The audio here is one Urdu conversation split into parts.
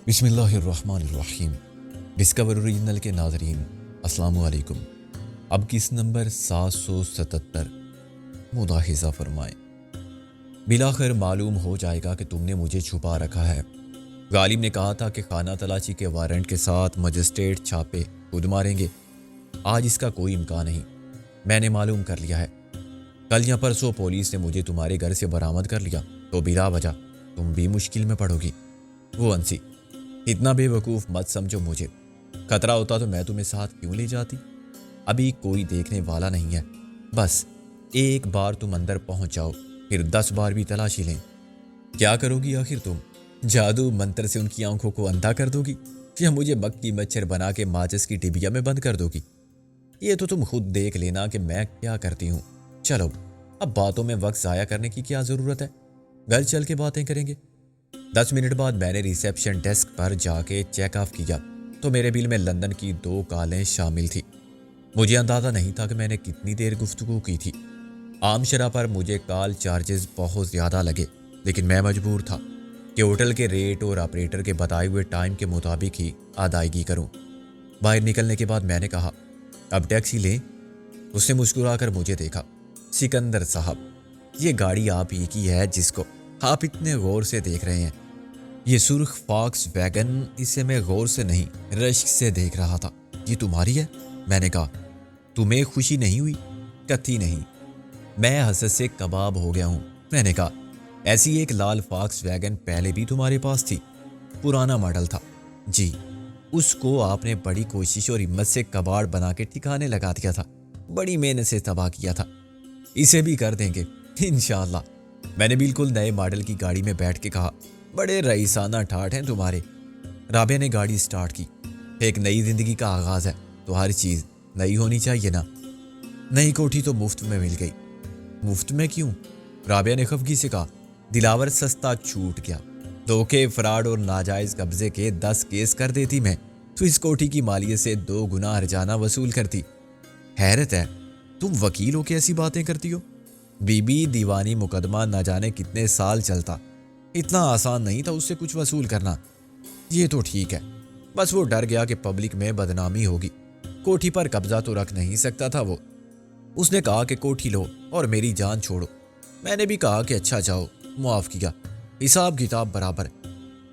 بسم اللہ الرحمن الرحیم۔ ڈسکور اوریجنل کے ناظرین السلام علیکم۔ اب کس نمبر 777 ملاحظہ فرمائیں۔ بلاخر معلوم ہو جائے گا کہ تم نے مجھے چھپا رکھا ہے۔ غالب نے کہا تھا کہ خانہ تلاشی کے وارنٹ کے ساتھ مجسٹریٹ چھاپے خود ماریں گے۔ آج اس کا کوئی امکان نہیں۔ میں نے معلوم کر لیا ہے۔ کل یا پرسوں پولیس نے مجھے تمہارے گھر سے برآمد کر لیا تو بلا وجہ تم بھی مشکل میں پڑو گی۔ وہ انسی، اتنا بے وقوف مت سمجھو مجھے۔ خطرہ ہوتا تو میں تمہیں ساتھ کیوں لے جاتی؟ ابھی کوئی دیکھنے والا نہیں ہے۔ بس ایک بار تم اندر پہنچ جاؤ، پھر 10 بار بھی تلاشی لیں۔ کیا کرو گی آخر تم؟ جادو منتر سے ان کی آنکھوں کو اندھا کر دو گی یا مجھے مکھی مچھر بنا کے ماچس کی ٹبیا میں بند کر دو گی؟ یہ تو تم خود دیکھ لینا کہ میں کیا کرتی ہوں۔ چلو اب باتوں میں وقت ضائع کرنے کی کیا ضرورت ہے؟ گھر چل کے باتیں کریں گے۔ 10 منٹ بعد میں نے ریسیپشن ڈیسک پر جا کے چیک آف کیا تو میرے بل میں لندن کی 2 کالیں شامل تھی۔ مجھے اندازہ نہیں تھا کہ میں نے کتنی دیر گفتگو کی تھی۔ عام شرح پر مجھے کال چارجز بہت زیادہ لگے، لیکن میں مجبور تھا کہ ہوٹل کے ریٹ اور آپریٹر کے بتائے ہوئے ٹائم کے مطابق ہی ادائیگی کروں۔ باہر نکلنے کے بعد میں نے کہا، اب ٹیکسی لیں؟ اس نے مسکرا کر مجھے دیکھا۔ سکندر صاحب، یہ گاڑی آپ ہی کی ہے جس کو آپ اتنے غور سے دیکھ رہے ہیں۔ یہ سرخ فاکس ویگن، اسے میں غور سے نہیں رشک سے دیکھ رہا تھا۔ یہ تمہاری ہے؟ میں نے کہا۔ تمہیں خوشی نہیں ہوئی؟ کتھی نہیں۔ میں حسد سے کباب ہو گیا ہوں۔ میں نے کہا، ایسی ایک لال فاکس ویگن پہلے بھی تمہارے پاس تھی؟ پرانا ماڈل تھا جی۔ اس کو آپ نے بڑی کوشش اور ہمت سے کباڑ بنا کے ٹھکانے لگا دیا تھا، بڑی محنت سے تباہ کیا تھا۔ اسے بھی کر دیں گے انشاءاللہ۔ میں نے بالکل نئے ماڈل کی گاڑی میں بیٹھ کے کہا، بڑے رئیسانہ ٹھاٹ ہیں تمہارے۔ رابعہ نے گاڑی سٹارٹ کی۔ ایک نئی زندگی کا آغاز ہے تو ہر چیز نئی ہونی چاہیے نا۔ نئی کوٹھی تو مفت میں مل گئی۔ مفت میں کیوں؟ رابعہ نے خفگی سے کہا، دلاور سستا چھوٹ گیا۔ دھوکے، فراڈ اور ناجائز قبضے کے 10 کیس کر دیتی میں تو اس کوٹھی کی مالیت سے 2 گنا ہرجانہ وصول کرتی۔ حیرت ہے تم وکیل ہو کے ایسی باتیں کرتی ہو۔ بی بی دیوانی مقدمہ نہ جانے کتنے سال چلتا، اتنا آسان نہیں تھا اس سے کچھ وصول کرنا۔ یہ تو ٹھیک ہے، بس وہ ڈر گیا کہ پبلک میں بدنامی ہوگی۔ کوٹھی پر قبضہ تو رکھ نہیں سکتا تھا وہ۔ اس نے کہا کہ کوٹھی لو اور میری جان چھوڑو۔ میں نے بھی کہا کہ اچھا جاؤ، معاف کیا، حساب کتاب برابر۔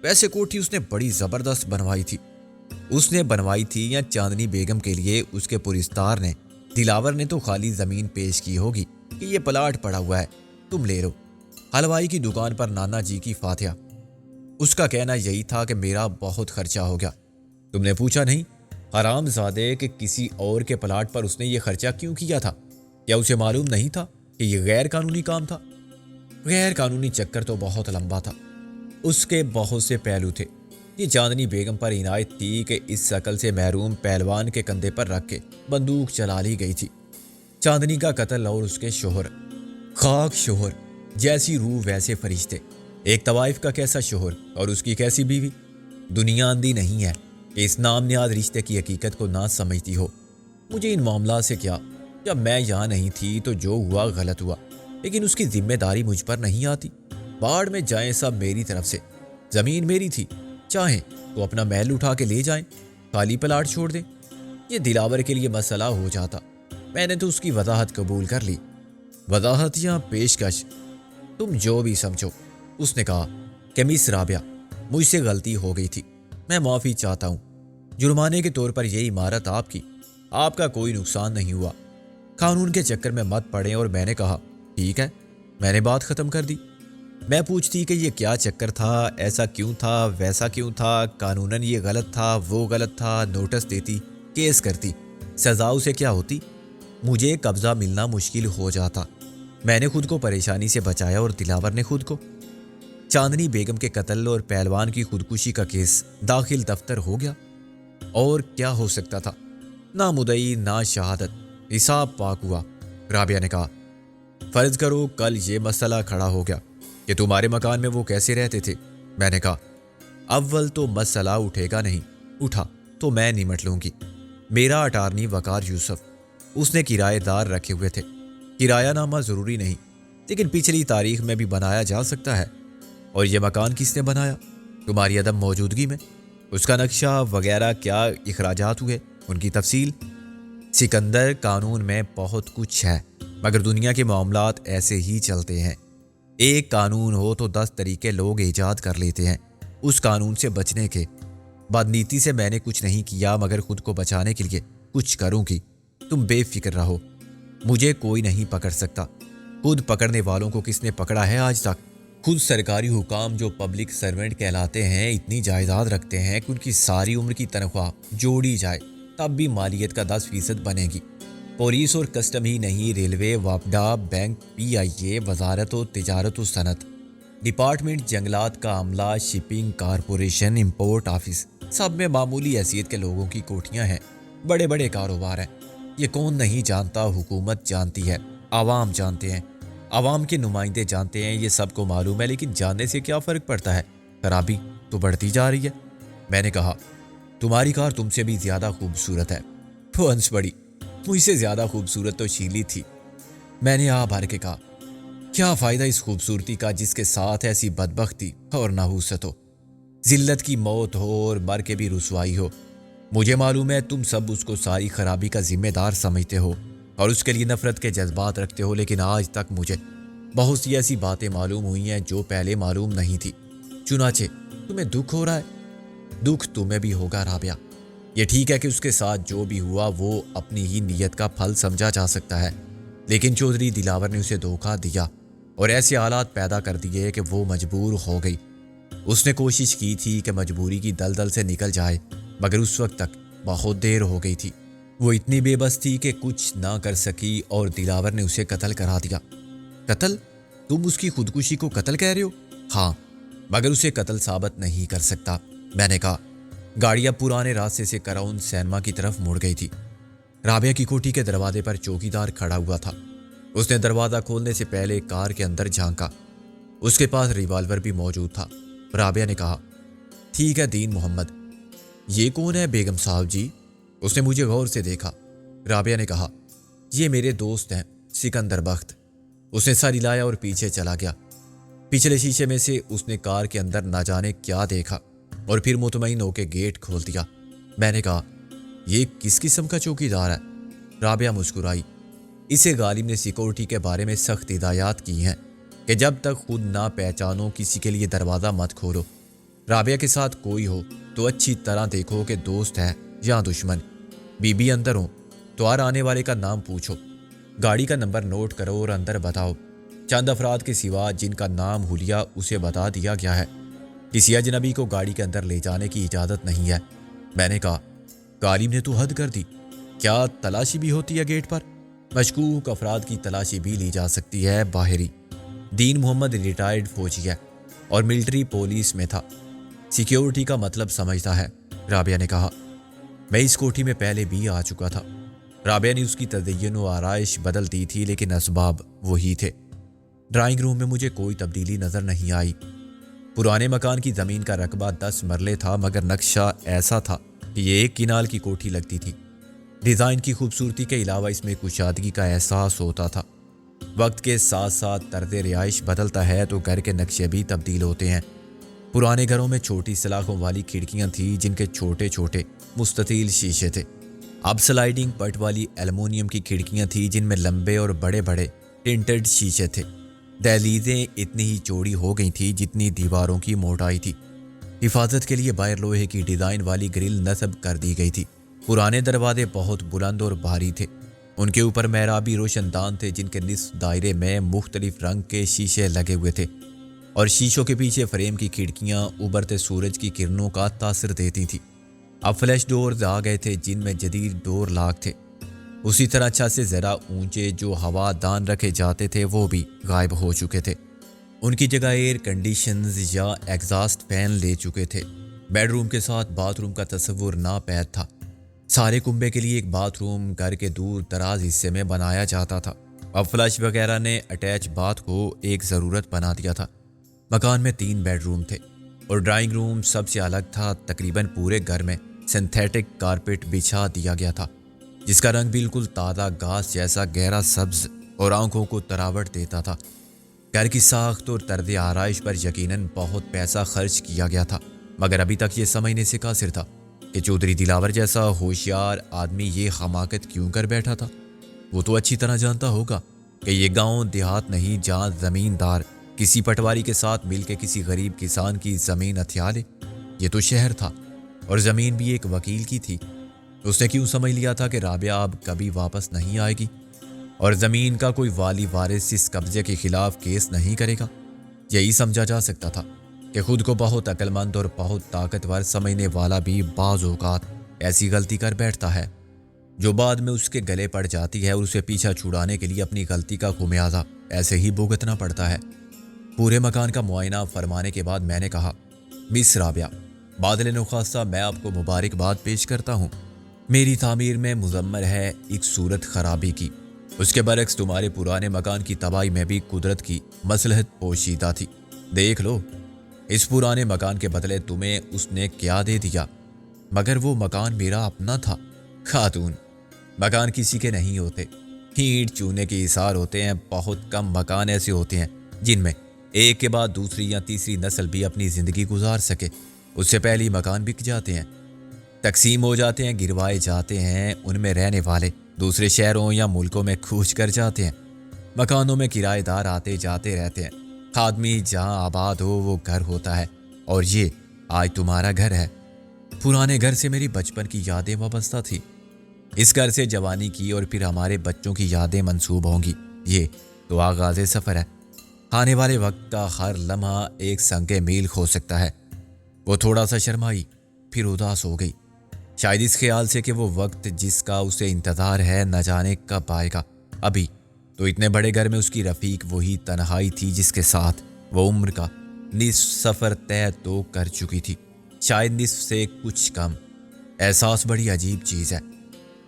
ویسے کوٹھی اس نے بڑی زبردست بنوائی تھی۔ اس نے بنوائی تھی یا چاندنی بیگم کے لیے اس کے پرستار نے؟ دلاور نے تو خالی زمین پیش کی ہوگی کہ یہ پلاٹ پڑا ہوا ہے، تم لے لو۔ حلوائی کی دکان پر نانا جی کی فاتحہ۔ اس کا کہنا یہی تھا کہ میرا بہت خرچہ ہو گیا۔ تم نے پوچھا نہیں حرام زادے کہ کسی اور کے پلاٹ پر اس نے یہ خرچہ کیوں کیا تھا؟ کیا اسے معلوم نہیں تھا کہ یہ غیر قانونی کام تھا؟ غیر قانونی چکر تو بہت لمبا تھا، اس کے بہت سے پہلو تھے۔ یہ چاندنی بیگم پر عنایت تھی کہ اس شکل سے محروم پہلوان کے کندھے پر رکھ کے بندوق چلا لی گئی تھی۔ چاندنی کا قتل اور اس کے شوہر، خاک شوہر، جیسی روح ویسے فرشتے۔ ایک طوائف کا کیسا شوہر اور اس کی کیسی بیوی۔ دنیا اندھی نہیں ہے کہ اس نام نیاز رشتے کی حقیقت کو نہ سمجھتی ہو۔ مجھے ان معاملات سے کیا؟ جب میں یہاں نہیں تھی تو جو ہوا غلط ہوا، لیکن اس کی ذمہ داری مجھ پر نہیں آتی۔ باڑ میں جائیں سب میری طرف سے۔ زمین میری تھی، چاہیں تو اپنا محل اٹھا کے لے جائیں، خالی پلاٹ چھوڑ دیں۔ یہ دلاور کے لیے مسئلہ ہو جاتا۔ میں نے تو اس کی وضاحت قبول کر لی۔ وضاحت یا پیشکش، تم جو بھی سمجھو۔ اس نے کہا کہ مس رابعہ، مجھ سے غلطی ہو گئی تھی، میں معافی چاہتا ہوں۔ جرمانے کے طور پر یہ عمارت آپ کی، آپ کا کوئی نقصان نہیں ہوا۔ قانون کے چکر میں مت پڑیں۔ اور میں نے کہا ٹھیک ہے، میں نے بات ختم کر دی۔ میں پوچھتی کہ یہ کیا چکر تھا، ایسا کیوں تھا، ویسا کیوں تھا، قانوناً یہ غلط تھا، وہ غلط تھا، نوٹس دیتی، کیس کرتی، سزا اسے کیا ہوتی؟ مجھے قبضہ ملنا مشکل ہو جاتا۔ میں نے خود کو پریشانی سے بچایا اور دلاور نے خود کو۔ چاندنی بیگم کے قتل اور پہلوان کی خودکشی کا کیس داخل دفتر ہو گیا۔ اور کیا ہو سکتا تھا؟ نہ مدعی نہ شہادت، حساب پاک ہوا۔ رابعہ نے کہا، فرض کرو کل یہ مسئلہ کھڑا ہو گیا کہ تمہارے مکان میں وہ کیسے رہتے تھے۔ میں نے کہا، اول تو مسئلہ اٹھے گا نہیں، اٹھا تو میں نمٹ لوں گی۔ میرا اٹارنی وقار یوسف، اس نے کرایہ دار رکھے ہوئے تھے۔ کرایہ نامہ ضروری نہیں، لیکن پچھلی تاریخ میں بھی بنایا جا سکتا ہے۔ اور یہ مکان کس نے بنایا؟ تمہاری عدم موجودگی میں۔ اس کا نقشہ وغیرہ کیا اخراجات ہوئے، ان کی تفصیل؟ سکندر قانون میں بہت کچھ ہے، مگر دنیا کے معاملات ایسے ہی چلتے ہیں۔ ایک قانون ہو تو 10 طریقے لوگ ایجاد کر لیتے ہیں اس قانون سے بچنے کے۔ بدنیتی سے میں نے کچھ نہیں کیا مگر خود کو بچانے کے لیے کچھ کروں گی۔ تم بے فکر رہو، مجھے کوئی نہیں پکڑ سکتا۔ خود پکڑنے والوں کو کس نے پکڑا ہے آج تک؟ خود سرکاری حکام جو پبلک سرونٹ کہلاتے ہیں اتنی جائیداد رکھتے ہیں کہ ان کی ساری عمر کی تنخواہ جوڑی جائے تب بھی مالیت کا 10% بنے گی۔ پولیس اور کسٹم ہی نہیں، ریلوے، وابڈا، بینک، پی آئی اے، وزارت و تجارت و صنعت، ڈپارٹمنٹ جنگلات کا عملہ، شپنگ کارپوریشن، امپورٹ آفس، سب میں معمولی حیثیت کے لوگوں کی کوٹھیاں ہیں، بڑے بڑے کاروبار ہیں۔ یہ کون نہیں جانتا؟ حکومت جانتی ہے، عوام جانتے ہیں، عوام کے نمائندے جانتے ہیں، یہ سب کو معلوم ہے، لیکن جاننے سے کیا فرق پڑتا ہے؟ خرابی تو بڑھتی جا رہی ہے۔ میں نے کہا تمہاری کار تم سے بھی زیادہ خوبصورت ہے۔ وہ ہنس پڑی۔ مجھ سے زیادہ خوبصورت تو شیلی تھی۔ میں نے آ بھر کے کہا کیا فائدہ اس خوبصورتی کا جس کے ساتھ ایسی بدبختی اور نحوست ہو، ذلت کی موت ہو اور مر کے بھی رسوائی ہو۔ مجھے معلوم ہے تم سب اس کو ساری خرابی کا ذمہ دار سمجھتے ہو اور اس کے لیے نفرت کے جذبات رکھتے ہو، لیکن آج تک مجھے بہت سی ایسی باتیں معلوم ہوئی ہیں جو پہلے معلوم نہیں تھی۔ چنانچہ تمہیں دکھ ہو رہا ہے؟ دکھ تمہیں بھی ہوگا رابعہ۔ یہ ٹھیک ہے کہ اس کے ساتھ جو بھی ہوا وہ اپنی ہی نیت کا پھل سمجھا جا سکتا ہے، لیکن چودھری دلاور نے اسے دھوکہ دیا اور ایسے حالات پیدا کر دیے کہ وہ مجبور ہو گئی۔ اس نے کوشش کی تھی کہ مجبوری کی دلدل سے نکل جائے، مگر اس وقت تک بہت دیر ہو گئی تھی۔ وہ اتنی بے بس تھی کہ کچھ نہ کر سکی اور دلاور نے اسے قتل کرا دیا۔ قتل؟ تم اس کی خودکشی کو قتل کہہ رہے ہو؟ ہاں، مگر اسے قتل ثابت نہیں کر سکتا۔ میں نے کہا گاڑیاں پرانے راستے سے کراؤن سینما کی طرف مڑ گئی تھی۔ رابعہ کی کوٹھی کے دروازے پر چوکیدار کھڑا ہوا تھا۔ اس نے دروازہ کھولنے سے پہلے کار کے اندر جھانکا۔ اس کے پاس ریوالور بھی موجود تھا۔ رابعہ نے کہا ٹھیک ہے دین محمد۔ یہ کون ہے بیگم صاحب جی؟ اس نے مجھے غور سے دیکھا۔ رابعہ نے کہا یہ میرے دوست ہیں سکندر بخت۔ اس نے سر ہلایا اور پیچھے چلا گیا۔ پچھلے شیشے میں سے اس نے کار کے اندر نہ جانے کیا دیکھا اور پھر مطمئن ہو کے گیٹ کھول دیا۔ میں نے کہا یہ کس قسم کا چوکیدار ہے؟ رابعہ مسکرائی۔ اسے غالب نے سیکورٹی کے بارے میں سخت ہدایات کی ہیں کہ جب تک خود نہ پہچانو کسی کے لیے دروازہ مت کھولو۔ رابعہ کے ساتھ کوئی ہو تو اچھی طرح دیکھو کہ دوست ہے یا دشمن۔ بی اندر ہو تو ہر آنے والے کا نام پوچھو، گاڑی کا نمبر نوٹ کرو اور اندر بتاؤ۔ چند افراد کے سوا جن کا نام حلیہ اسے بتا دیا گیا ہے۔ کسی اجنبی کو گاڑی کے اندر لے جانے کی اجازت نہیں ہے۔ میں نے کہا غالب نے تو حد کر دی۔ کیا تلاشی بھی ہوتی ہے گیٹ پر؟ مشکوک افراد کی تلاشی بھی لی جا سکتی ہے باہری۔ دین محمد ریٹائرڈ فوجی ہے اور ملٹری پولیس میں تھا، سیکیورٹی کا مطلب سمجھتا ہے۔ رابعہ نے کہا میں اس کوٹھی میں پہلے بھی آ چکا تھا۔ رابعہ نے اس کی تزئین و آرائش بدل دی تھی لیکن اسباب وہی تھے۔ ڈرائنگ روم میں مجھے کوئی تبدیلی نظر نہیں آئی۔ پرانے مکان کی زمین کا رقبہ 10 مرلے تھا مگر نقشہ ایسا تھا کہ یہ ایک کنال کی کوٹھی لگتی تھی۔ ڈیزائن کی خوبصورتی کے علاوہ اس میں کشادگی کا احساس ہوتا تھا۔ وقت کے ساتھ ساتھ طرز رہائش بدلتا ہے تو گھر کے نقشے بھی تبدیل ہوتے ہیں۔ پرانے گھروں میں چھوٹی سلاخوں والی کھڑکیاں تھیں جن کے چھوٹے چھوٹے مستطیل شیشے تھے۔ اب سلائیڈنگ پٹ والی ایلومینیم کی کھڑکیاں تھیں جن میں لمبے اور بڑے بڑے ٹنٹڈ شیشے تھے۔ دہلیزیں اتنی ہی چوڑی ہو گئی تھیں جتنی دیواروں کی موٹائی تھی۔ حفاظت کے لیے باہر لوہے کی ڈیزائن والی گرل نصب کر دی گئی تھی۔ پرانے دروازے بہت بلند اور بھاری تھے۔ ان کے اوپر محرابی روشن دان تھے جن کے نصف دائرے میں مختلف رنگ کے شیشے لگے ہوئے تھے اور شیشوں کے پیچھے فریم کی کھڑکیاں ابھرتے سورج کی کرنوں کا تاثر دیتی تھی۔ اب فلیش ڈورز آ گئے تھے جن میں جدید ڈور لاک تھے۔ اسی طرح چھت سے ذرا اونچے جو ہوا دان رکھے جاتے تھے وہ بھی غائب ہو چکے تھے۔ ان کی جگہ ایئر کنڈیشنز یا ایگزاسٹ فین لے چکے تھے۔ بیڈ روم کے ساتھ باتھ روم کا تصور ناپید تھا۔ سارے کنبے کے لیے ایک باتھ روم گھر کے دور دراز حصے میں بنایا جاتا تھا۔ اب فلش وغیرہ نے اٹیچ باتھ کو ایک ضرورت بنا دیا تھا۔ مکان میں 3 بیڈ روم تھے اور ڈرائنگ روم سب سے الگ تھا۔ تقریباً پورے گھر میں سنتھیٹک کارپیٹ بچھا دیا گیا تھا جس کا رنگ بالکل تازہ گھاس جیسا گہرا سبز اور آنکھوں کو تراوٹ دیتا تھا۔ گھر کی ساخت اور طرز آرائش پر یقیناً بہت پیسہ خرچ کیا گیا تھا۔ مگر ابھی تک یہ سمجھنے سے قاصر تھا کہ چودھری دلاور جیسا ہوشیار آدمی یہ حماقت کیوں کر بیٹھا تھا۔ وہ تو اچھی طرح جانتا ہوگا کہ یہ گاؤں دیہات نہیں جہاں زمیندار کسی پٹواری کے ساتھ مل کے کسی غریب کسان کی زمین ہتھیا لے۔ یہ تو شہر تھا اور زمین بھی ایک وکیل کی تھی۔ اس نے کیوں سمجھ لیا تھا کہ رابعہ اب کبھی واپس نہیں آئے گی اور زمین کا کوئی والی وارث اس قبضے کے خلاف کیس نہیں کرے گا؟ یہی سمجھا جا سکتا تھا کہ خود کو بہت عقل مند اور بہت طاقتور سمجھنے والا بھی بعض اوقات ایسی غلطی کر بیٹھتا ہے جو بعد میں اس کے گلے پڑ جاتی ہے اور اسے پیچھا چھڑانے کے لیے اپنی غلطی کا خمیازہ ایسے ہی بھگتنا پڑتا ہے۔ پورے مکان کا معائنہ فرمانے کے بعد میں نے کہا، مس رابعہ، بادل نخواستہ میں آپ کو مبارکباد پیش کرتا ہوں۔ میری تعمیر میں مضمر ہے ایک صورت خرابی کی، اس کے برعکس تمہارے پرانے مکان کی تباہی میں بھی قدرت کی مصلحت پوشیدہ تھی۔ دیکھ لو، اس پرانے مکان کے بدلے تمہیں اس نے کیا دے دیا۔ مگر وہ مکان میرا اپنا تھا۔ خاتون، مکان کسی کے نہیں ہوتے، اینٹ چونے کے اثار ہوتے ہیں۔ بہت کم مکان ایسے ہوتے ہیں جن میں ایک کے بعد دوسری یا تیسری نسل بھی اپنی زندگی گزار سکے۔ اس سے پہلے مکان بک جاتے ہیں، تقسیم ہو جاتے ہیں، گروائے جاتے ہیں، ان میں رہنے والے دوسرے شہروں یا ملکوں میں کوچ کر جاتے ہیں۔ مکانوں میں کرایہ دار آتے جاتے رہتے ہیں۔ آدمی جہاں آباد ہو وہ گھر ہوتا ہے، اور یہ آج تمہارا گھر ہے۔ پرانے گھر سے میری بچپن کی یادیں وابستہ تھی۔ اس گھر سے جوانی کی اور پھر ہمارے بچوں کی یادیں منسوب ہوں گی۔ یہ تو آغاز سفر ہے۔ آنے والے وقت کا ہر لمحہ ایک سنگ میل ہو سکتا ہے۔ وہ تھوڑا سا شرمائی، پھر اداس ہو گئی، شاید اس خیال سے کہ وہ وقت جس کا اسے انتظار ہے نہ جانے کب آئے گا۔ ابھی تو اتنے بڑے گھر میں اس کی رفیق وہی تنہائی تھی جس کے ساتھ وہ عمر کا نصف سفر طے تو کر چکی تھی، شاید نصف سے کچھ کم۔ احساس بڑی عجیب چیز ہے۔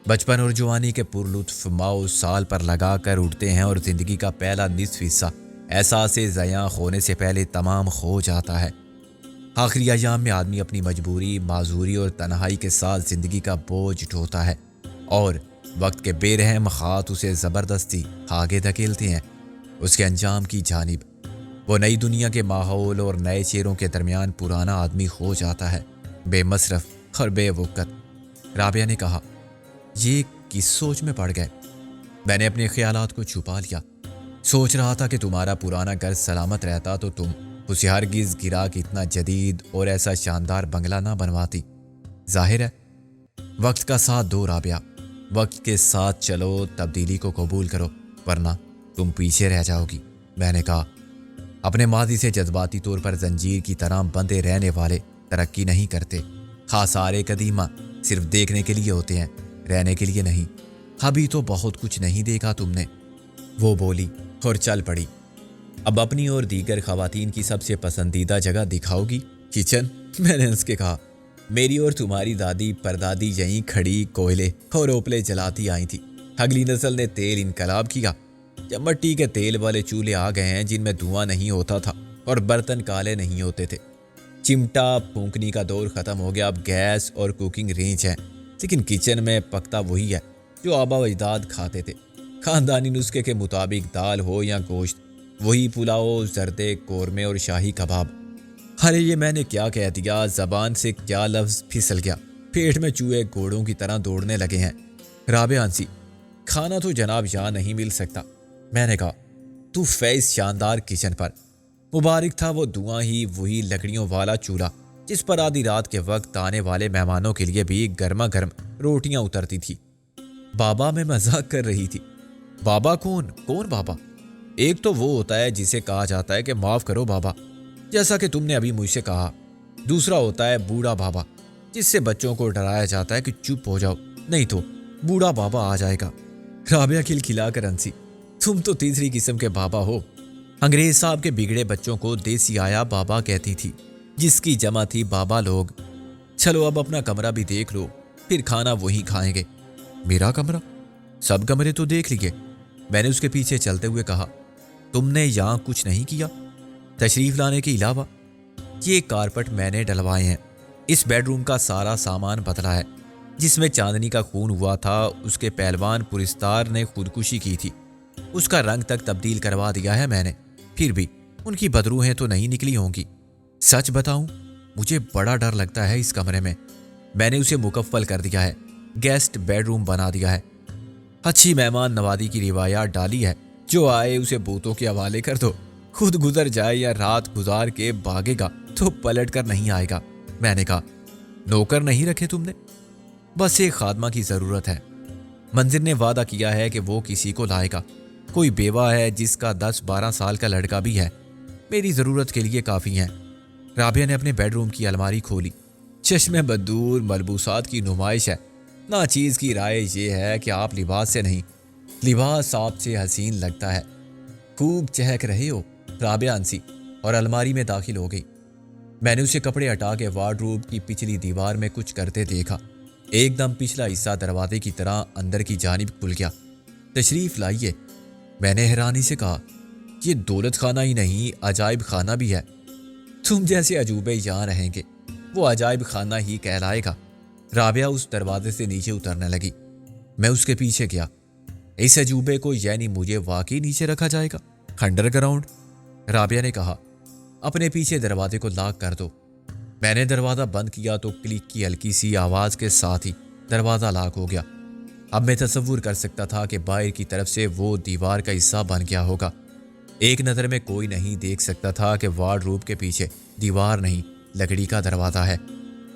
بچپن اور جوانی کے پرلطف ماؤ سال پر لگا کر اٹھتے ہیں اور زندگی کا پہلا نصف حصہ احساس ضیاع ہونے سے پہلے تمام ہو جاتا ہے۔ آخری ایام میں آدمی اپنی مجبوری، معذوری اور تنہائی کے ساتھ زندگی کا بوجھ ڈھوتا ہے، اور وقت کے بے رحم ہاتھ اسے زبردستی آگے دھکیلتے ہیں اس کے انجام کی جانب۔ وہ نئی دنیا کے ماحول اور نئے چہروں کے درمیان پرانا آدمی ہو جاتا ہے، بے مصرف اور بے وقت۔ رابعہ نے کہا، یہ کس سوچ میں پڑ گئے؟ میں نے اپنے خیالات کو چھپا لیا۔ سوچ رہا تھا کہ تمہارا پرانا گھر سلامت رہتا تو تم اسے ہرگز گرا کے اتنا جدید اور ایسا شاندار بنگلہ نہ بنواتی۔ ظاہر ہے وقت کا ساتھ دو رابعہ، وقت کے ساتھ چلو، تبدیلی کو قبول کرو، ورنہ تم پیچھے رہ جاؤ گی۔ میں نے کہا، اپنے ماضی سے جذباتی طور پر زنجیر کی طرح بندھے رہنے والے ترقی نہیں کرتے۔ آثار قدیمہ صرف دیکھنے کے لیے ہوتے ہیں، رہنے کے لیے نہیں۔ ابھی تو بہت کچھ نہیں دیکھا تم نے، وہ بولی اور چل پڑی۔ اب اپنی اور دیگر خواتین کی سب سے پسندیدہ جگہ دکھاؤ گی؟ کچن؟ میں نے اس کے کہا، میری اور تمہاری دادی پردادی یہیں کھڑی کوئلے اور اوپلے جلاتی آئی تھی۔ اگلی نسل نے تیل انقلاب کیا، جب مٹی کے تیل والے چولہے آ گئے ہیں جن میں دھواں نہیں ہوتا تھا اور برتن کالے نہیں ہوتے تھے۔ چمٹا پھونکنے کا دور ختم ہو گیا، اب گیس اور کوکنگ رینج ہے، لیکن کچن میں پکتا وہی ہے جو آبا و اجداد کھاتے تھے۔ خاندانی نسخے کے مطابق دال ہو یا گوشت، وہی پلاؤ، زردے، قورمے اور شاہی کباب۔ ارے یہ میں نے کیا کہہ دیا، زبان سے کیا لفظ پھسل گیا، پیٹ میں چوہے گھوڑوں کی طرح دوڑنے لگے ہیں۔ رابعہ ہنسی، کھانا تو جناب یہاں نہیں مل سکتا۔ میں نے کہا، تو فیض شاندار کچن پر۔ مبارک تھا وہ دھواں ہی، وہی لکڑیوں والا چولہا جس پر آدھی رات کے وقت آنے والے مہمانوں کے لیے بھی گرما گرم روٹیاں اترتی تھی۔ بابا، میں مذاق کر رہی تھی۔ بابا کون بابا؟ ایک تو وہ ہوتا ہے جسے کہا جاتا ہے کہ معاف کرو بابا، جیسا کہ تم نے ابھی مجھ سے کہا۔ دوسرا ہوتا ہے بوڑھا بابا، جس سے بچوں کو ڈرایا جاتا ہے کہ چپ ہو جاؤ نہیں تو بوڑھا بابا آ جائے گا۔ رابعہ کھلکھلا کر ہنسی، تم تو تیسری قسم کے بابا ہو۔ انگریز صاحب کے بگڑے بچوں کو دیسی آیا بابا کہتی تھی، جس کی جمع تھی بابا لوگ۔ چلو اب اپنا کمرہ بھی دیکھ لو، پھر کھانا وہیں کھائیں گے۔ میرا کمرہ؟ سب کمرے تو دیکھ لیے، میں نے اس کے پیچھے چلتے ہوئے کہا۔ تم نے یہاں کچھ نہیں کیا تشریف لانے کے علاوہ؟ یہ کارپٹ میں نے ڈلوائے ہیں، اس بیڈ روم کا سارا سامان بدلا ہے، جس میں چاندنی کا خون ہوا تھا اس کے پہلوان پرستار نے خودکشی کی تھی، اس کا رنگ تک تبدیل کروا دیا ہے میں نے۔ پھر بھی ان کی بدروہیں تو نہیں نکلی ہوں گی۔ سچ بتاؤں، مجھے بڑا ڈر لگتا ہے اس کمرے میں نے اسے مکفل کر دیا ہے، گیسٹ بیڈ روم بنا دیا ہے، اچھی مہمان نوازی کی روایات ڈالی ہے، جو آئے اسے بھوتوں کے حوالے کر دو، خود گزر جائے یا رات گزار کے بھاگے گا تو پلٹ کر نہیں آئے گا۔ میں نے کہا، نوکر نہیں رکھے تم نے؟ بس ایک خادمہ کی ضرورت ہے۔ منظر نے وعدہ کیا ہے کہ وہ کسی کو لائے گا، کوئی بیوہ ہے جس کا 10-12 سال کا لڑکا بھی ہے، میری ضرورت کے لیے کافی ہیں۔ رابعہ نے اپنے بیڈ روم کی الماری کھولی، چشم بدور ملبوسات کی نمائش ہے۔ ناچیز کی رائے یہ ہے کہ آپ لباس سے نہیں، لباس آپ سے حسین لگتا ہے، خوب چہک رہے ہو۔ رابعہ ہنسی اور الماری میں داخل ہو گئی۔ میں نے اسے کپڑے ہٹا کے وارڈروب کی پچھلی دیوار میں کچھ کرتے دیکھا۔ ایک دم پچھلا حصہ دروازے کی طرح اندر کی جانب کھل گیا۔ تشریف لائیے، میں نے حیرانی سے کہا، یہ دولت خانہ ہی نہیں، عجائب خانہ بھی ہے۔ تم جیسے عجوبے یہاں رہیں گے، وہ عجائب خانہ ہی کہلائے گا۔ رابعہ اس دروازے سے نیچے اترنے لگی۔ میں اس کے پیچھے گیا۔ اس عجوبے کو یعنی مجھے واقعی نیچے رکھا جائے گا؟ Under ground? رابعہ نے کہا، اپنے پیچھے دروازے کو لاک کر دو۔ میں نے دروازہ بند کیا تو کلک کی ہلکی سی آواز کے ساتھ ہی دروازہ لاک ہو گیا۔ اب میں تصور کر سکتا تھا کہ باہر کی طرف سے وہ دیوار کا حصہ بن گیا ہوگا۔ ایک نظر میں کوئی نہیں دیکھ سکتا تھا کہ وارڈروب کے پیچھے دیوار نہیں، لکڑی کا دروازہ ہے۔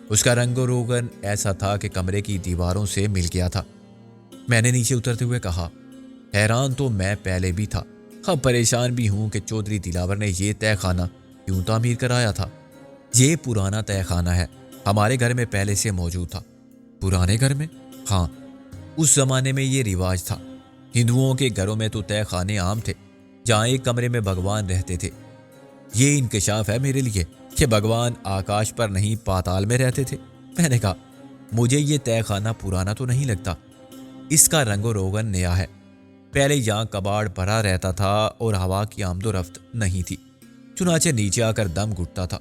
اس کا رنگ و روغن ایسا تھا کہ کمرے کی دیواروں سے مل گیا تھا۔ میں نے نیچے اترتے ہوئے کہا، حیران تو میں پہلے بھی تھا، اب پریشان بھی ہوں کہ چودھری دلاور نے یہ تہہ خانہ کیوں تعمیر کرایا تھا۔ یہ پرانا تہہ خانہ ہے، ہمارے گھر میں پہلے سے موجود تھا۔ پرانے گھر میں؟ ہاں، اس زمانے میں یہ رواج تھا۔ ہندوؤں کے گھروں میں تو تہہ خانے عام تھے، جہاں ایک کمرے میں بھگوان رہتے تھے۔ یہ انکشاف ہے میرے لیے کہ بھگوان آکاش پر نہیں پاتال میں رہتے تھے۔ میں نے کہا، مجھے یہ تہہ خانہ پرانا تو نہیں لگتا، اس کا رنگ و روغن نیا ہے۔ پہلے یہاں کباڑ بھرا رہتا تھا اور ہوا کی آمد و رفت نہیں تھی، چنانچہ نیچے آ کر دم گھٹتا تھا۔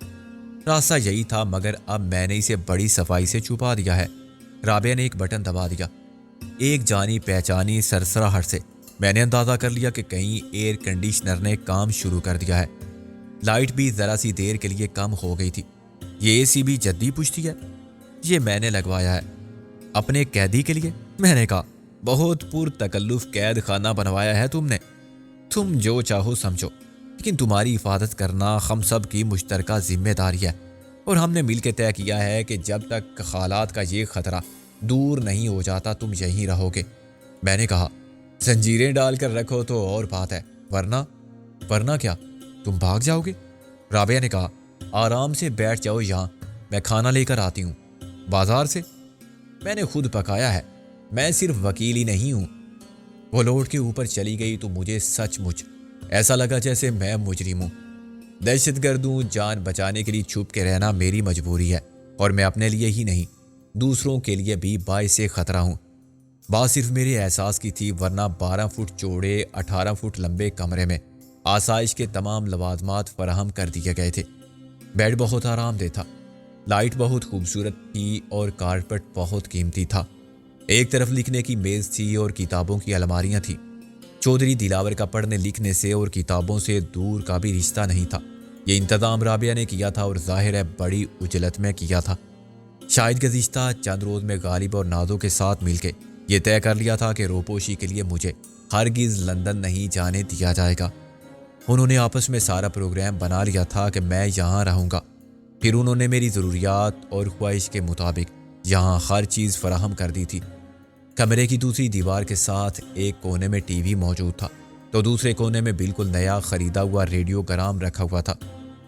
راستہ یہی تھا، مگر اب میں نے اسے بڑی صفائی سے چھپا دیا ہے۔ رابعہ نے ایک بٹن دبا دیا۔ ایک جانی پہچانی سرسراہٹ سے میں نے اندازہ کر لیا کہ کہیں ایئر کنڈیشنر نے کام شروع کر دیا ہے۔ لائٹ بھی ذرا سی دیر کے لیے کم ہو گئی تھی۔ یہ اے سی بھی جدی پوچھتی ہے؟ یہ میں نے لگوایا ہے۔ اپنے قیدی کے لیے؟ میں نے کہا، بہت پر تکلف قید خانہ بنوایا ہے تم نے۔ تم جو چاہو سمجھو، لیکن تمہاری حفاظت کرنا ہم سب کی مشترکہ ذمہ داری ہے، اور ہم نے مل کے طے کیا ہے کہ جب تک خالات کا یہ خطرہ دور نہیں ہو جاتا تم یہیں رہو گے۔ میں نے کہا، زنجیریں ڈال کر رکھو تو اور بات ہے، ورنہ کیا تم بھاگ جاؤ گے؟ رابعہ نے کہا، آرام سے بیٹھ جاؤ یہاں، میں کھانا لے کر آتی ہوں۔ بازار سے؟ میں نے خود پکایا ہے، میں صرف وکیل ہی نہیں ہوں۔ وہ لوٹ کے اوپر چلی گئی تو مجھے سچ مچ ایسا لگا جیسے میں مجرم ہوں، دہشت گرد ہوں۔ جان بچانے کے لیے چھپ کے رہنا میری مجبوری ہے، اور میں اپنے لیے ہی نہیں، دوسروں کے لیے بھی باعث خطرہ ہوں۔ بات صرف میرے احساس کی تھی، ورنہ 12 فٹ چوڑے 18 فٹ لمبے کمرے میں آسائش کے تمام لوازمات فراہم کر دیے گئے تھے۔ بیڈ بہت آرام دہ تھا، لائٹ بہت خوبصورت تھی اور کارپٹ بہت قیمتی تھا۔ ایک طرف لکھنے کی میز تھی اور کتابوں کی الماریاں تھیں۔ چودھری دلاور کا پڑھنے لکھنے سے اور کتابوں سے دور کا بھی رشتہ نہیں تھا۔ یہ انتظام رابعہ نے کیا تھا اور ظاہر ہے بڑی اجلت میں کیا تھا۔ شاید گزشتہ چند روز میں غالب اور نازو کے ساتھ مل کے یہ طے کر لیا تھا کہ روپوشی کے لیے مجھے ہرگز لندن نہیں جانے دیا جائے گا۔ انہوں نے آپس میں سارا پروگرام بنا لیا تھا کہ میں یہاں رہوں گا۔ پھر انہوں نے میری ضروریات اور خواہش کے مطابق یہاں ہر چیز فراہم کر دی تھی۔ کمرے کی دوسری دیوار کے ساتھ ایک کونے میں ٹی وی موجود تھا، تو دوسرے کونے میں بالکل نیا خریدا ہوا ریڈیو گرام رکھا ہوا تھا،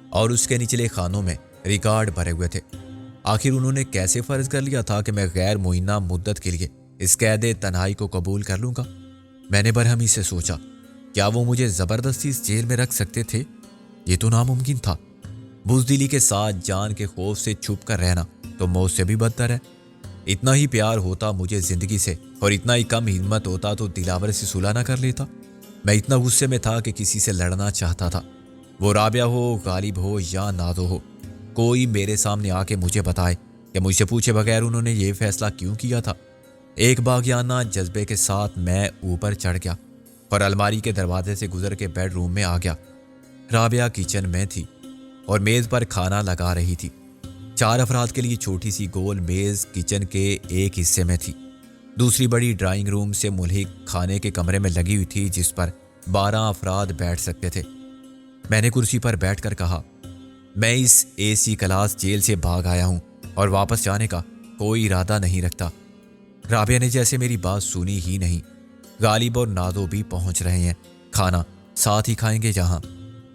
اور اس کے نچلے خانوں میں ریکارڈ بھرے ہوئے تھے۔ آخر انہوں نے کیسے فرض کر لیا تھا کہ میں غیر معینہ مدت کے لیے اس قید تنہائی کو قبول کر لوں گا؟ میں نے برہمی سے سوچا، کیا وہ مجھے زبردستی اس جیل میں رکھ سکتے تھے؟ یہ تو ناممکن تھا۔ بزدلی کے ساتھ جان کے خوف سے چھپ کر رہنا تو موت سے بھی بدتر ہے۔ اتنا ہی پیار ہوتا مجھے زندگی سے، اور اتنا ہی کم ہمت ہوتا تو دلاور سے صلح نہ کر لیتا۔ میں اتنا غصے میں تھا کہ کسی سے لڑنا چاہتا تھا، وہ رابعہ ہو، غالب ہو یا نازو ہو۔ کوئی میرے سامنے آ کے مجھے بتائے کہ مجھ سے پوچھے بغیر انہوں نے یہ فیصلہ کیوں کیا تھا۔ ایک باغیانہ جذبے کے ساتھ میں اوپر چڑھ گیا اور الماری کے دروازے سے گزر کے بیڈ روم میں آ گیا۔ رابعہ کچن میں تھی اور میز پر کھانا لگا رہی تھی۔ 4 افراد کے لیے چھوٹی سی گول میز کچن کے ایک حصے میں تھی۔ دوسری بڑی ڈرائنگ روم سے ملحق کھانے کے کمرے میں لگی ہوئی تھی جس پر 12 افراد بیٹھ سکتے تھے۔ میں نے کرسی پر بیٹھ کر کہا، میں اس اے سی کلاس جیل سے بھاگ آیا ہوں اور واپس جانے کا کوئی ارادہ نہیں رکھتا۔ رابعہ نے جیسے میری بات سنی ہی نہیں۔ غالب اور نازو بھی پہنچ رہے ہیں، کھانا ساتھ ہی کھائیں گے جہاں۔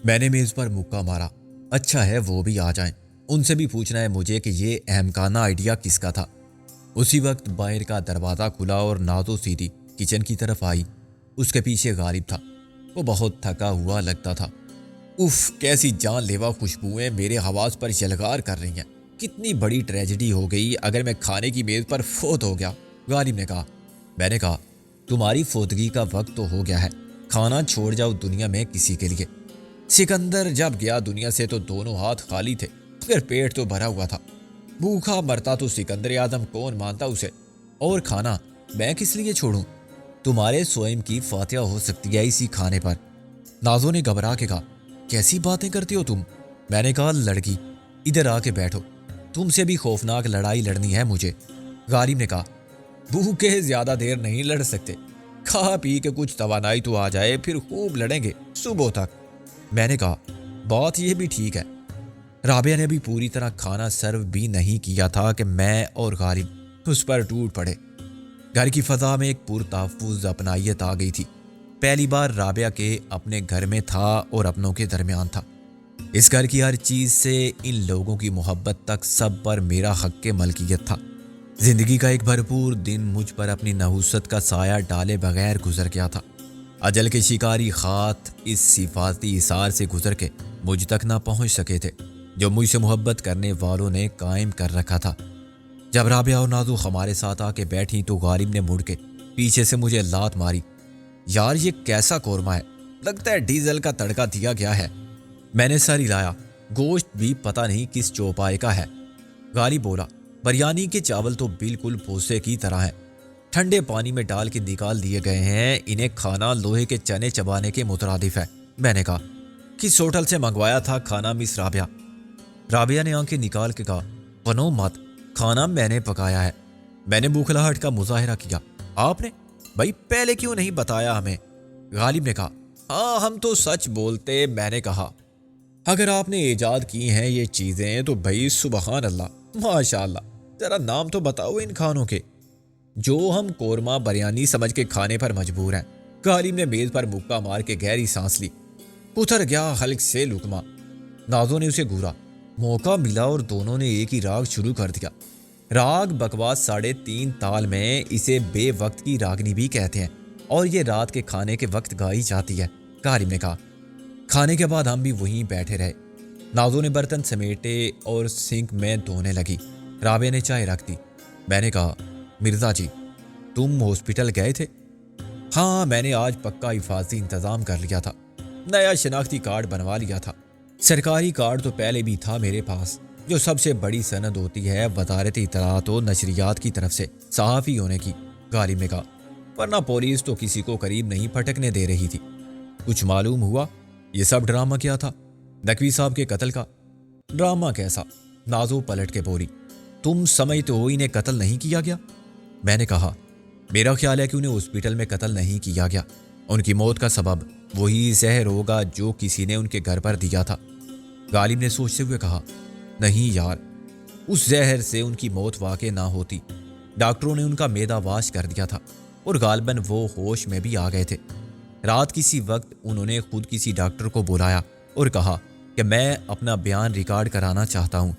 میں نے میز پر مکہ مارا، اچھا ہے وہ بھی آ جائیں، ان سے بھی پوچھنا ہے مجھے کہ یہ احمقانہ آئیڈیا کس کا تھا۔ اسی وقت باہر کا دروازہ کھلا اور نازو سیدھی کچن کی طرف آئی۔ اس کے پیچھے غالب تھا، وہ بہت تھکا ہوا لگتا تھا۔ اف، کیسی جان لیوا خوشبوئیں میرے حواس پر یلغار کر رہی ہیں۔ کتنی بڑی ٹریجڈی ہو گئی اگر میں کھانے کی میز پر فوت ہو گیا، غالب نے کہا۔ میں نے کہا، تمہاری فوتگی کا وقت تو ہو گیا ہے، کھانا چھوڑ جاؤ دنیا میں کسی کے لیے۔ سکندر جب گیا دنیا سے تو دونوں ہاتھ خالی تھے، پھر پیٹ تو بھرا ہوا تھا۔ بھوکا مرتا تو سکندر اعظم کون مانتا اسے، اور کھانا میں کس لیے چھوڑوں؟ تمہارے سوئم کی فاتحہ ہو سکتی ہے اسی کھانے پر۔ نازو نے گھبرا کے کہا، کیسی باتیں کرتی ہو تم؟ میں نے کہا، لڑکی ادھر آ کے بیٹھو، تم سے بھی خوفناک لڑائی لڑنی ہے مجھے۔ غالب نے کہا، بھوکے زیادہ دیر نہیں لڑ سکتے، کھا پی کے کچھ توانائی تو آ جائے پھر خوب لڑیں گے صبح تک۔ میں نے کہا، بات یہ بھی ٹھیک ہے۔ رابعہ نے بھی پوری طرح کھانا سرو بھی نہیں کیا تھا کہ میں اور غالب اس پر ٹوٹ پڑے۔ گھر کی فضا میں ایک پرتحفظ اپنائیت آ گئی تھی۔ پہلی بار رابعہ کے اپنے گھر میں تھا اور اپنوں کے درمیان تھا۔ اس گھر کی ہر چیز سے ان لوگوں کی محبت تک سب پر میرا حق کے ملکیت تھا۔ زندگی کا ایک بھرپور دن مجھ پر اپنی نحوست کا سایہ ڈالے بغیر گزر گیا تھا۔ اجل کے شکاری خات اس حفاظتی حصار سے گزر کے مجھ تک نہ پہنچ سکے تھے جو مجھ سے محبت کرنے والوں نے قائم کر رکھا تھا۔ جب رابعہ اور نازو ہمارے ساتھ آ کے بیٹھی تو غالب نے مڑ کے پیچھے سے مجھے لات ماری۔ یار یہ کیسا قورمہ ہے، لگتا ہے ڈیزل کا تڑکا دیا گیا ہے۔ میں نے سر ہلایا، گوشت بھی پتہ نہیں کس چوپائے کا ہے۔ غالب بولا، بریانی کے چاول تو بالکل بھوسے کی طرح ہیں، ٹھنڈے پانی میں ڈال کے نکال دیے گئے ہیں، انہیں کھانا لوہے کے چنے چبانے کے مترادف ہے۔ میں نے کہا، کس ہوٹل سے منگوایا تھا کھانا مس رابعہ؟ رابعہ نے آنکھیں نکال کے کہا، بنو مت، کھانا میں نے پکایا ہے۔ میں نے بوکھلاہٹ کا مظاہرہ کیا، آپ نے؟ بھائی پہلے کیوں نہیں بتایا ہمیں؟ غالب نے کہا، ہاں ہم تو سچ بولتے۔ میں نے کہا، اگر آپ نے ایجاد کی ہیں یہ چیزیں تو بھائی سبحان اللہ، ماشاء اللہ، ذرا نام تو بتاؤ ان کھانوں کے جو ہم قورمہ بریانی سمجھ کے کھانے پر مجبور ہیں۔ غالب نے میز پر مکہ مار کے گہری سانس لی، اتر گیا حلق سے لقمہ۔ نازو نے اسے گھورا، موقع ملا اور دونوں نے ایک ہی راگ شروع کر دیا۔ راگ بکواس 3.5 تال میں اسے بے وقت کی راگنی بھی کہتے ہیں اور یہ رات کے کھانے کے وقت گائی جاتی ہے۔ غالب نے کہا۔ کھانے کے بعد ہم بھی وہیں بیٹھے رہے۔ نازو نے برتن سمیٹے اور سنک میں دھونے لگی۔ رابعہ نے چائے رکھ دی۔ میں نے کہا، مرزا جی تم ہاسپٹل گئے تھے؟ ہاں، میں نے آج پکا حفاظتی انتظام کر لیا تھا، نیا شناختی کارڈ بنوا لیا تھا۔ سرکاری کارڈ تو پہلے بھی تھا میرے پاس، جو سب سے بڑی سند ہوتی ہے وزارت اطلاعات و نشریات کی طرف سے صحافی ہونے کی۔ غالب نے کہا، ورنہ پولیس تو کسی کو قریب نہیں پھٹکنے دے رہی تھی۔ کچھ معلوم ہوا؟ یہ سب ڈرامہ کیا تھا؟ نقوی صاحب کے قتل کا ڈرامہ کیسا؟ نازو پلٹ کے بولی، تم سمجھتے ہو انہیں قتل نہیں کیا گیا؟ میں نے کہا، میرا خیال ہے کہ انہیں ہاسپٹل میں قتل نہیں کیا گیا، ان کی موت کا سبب وہی زہر ہوگا جو کسی نے ان کے گھر پر دیا تھا۔ غالب نے سوچتے ہوئے کہا، نہیں یار، اس زہر سے ان کی موت واقع نہ ہوتی، ڈاکٹروں نے ان کا معدہ واش کر دیا تھا اور غالباً وہ ہوش میں بھی آ گئے تھے۔ رات کسی وقت انہوں نے خود کسی ڈاکٹر کو بلایا اور کہا کہ میں اپنا بیان ریکارڈ کرانا چاہتا ہوں۔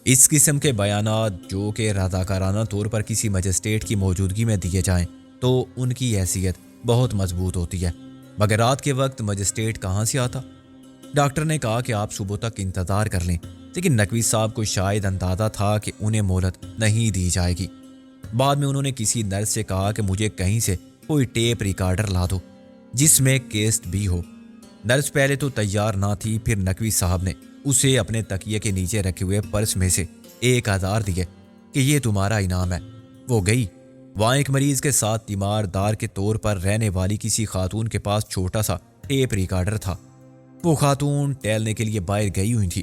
اس قسم کے بیانات جو کہ رضاکارانہ طور پر کسی مجسٹریٹ کی موجودگی میں دیے جائیں تو ان کی حیثیت بہت مضبوط ہوتی ہے، مگر رات کے وقت مجسٹریٹ کہاں سے آتا؟ ڈاکٹر نے کہا کہ آپ صبح تک انتظار کر لیں، لیکن نقوی صاحب کو شاید اندازہ تھا کہ انہیں مہلت نہیں دی جائے گی۔ بعد میں انہوں نے کسی نرس سے کہا کہ مجھے کہیں سے کوئی ٹیپ ریکارڈر لا دو جس میں کیسٹ بھی ہو۔ نرس پہلے تو تیار نہ تھی، پھر نقوی صاحب نے اسے اپنے تکیے کے نیچے رکھے ہوئے پرس میں سے 1000 دیے کہ یہ تمہارا انعام ہے۔ وہ گئی۔ وہاں ایک مریض کے ساتھ تیماردار کے طور پر رہنے والی کسی خاتون کے پاس چھوٹا سا ٹیپ ریکارڈر تھا۔ وہ خاتون ٹہلنے کے لیے باہر گئی ہوئی تھی۔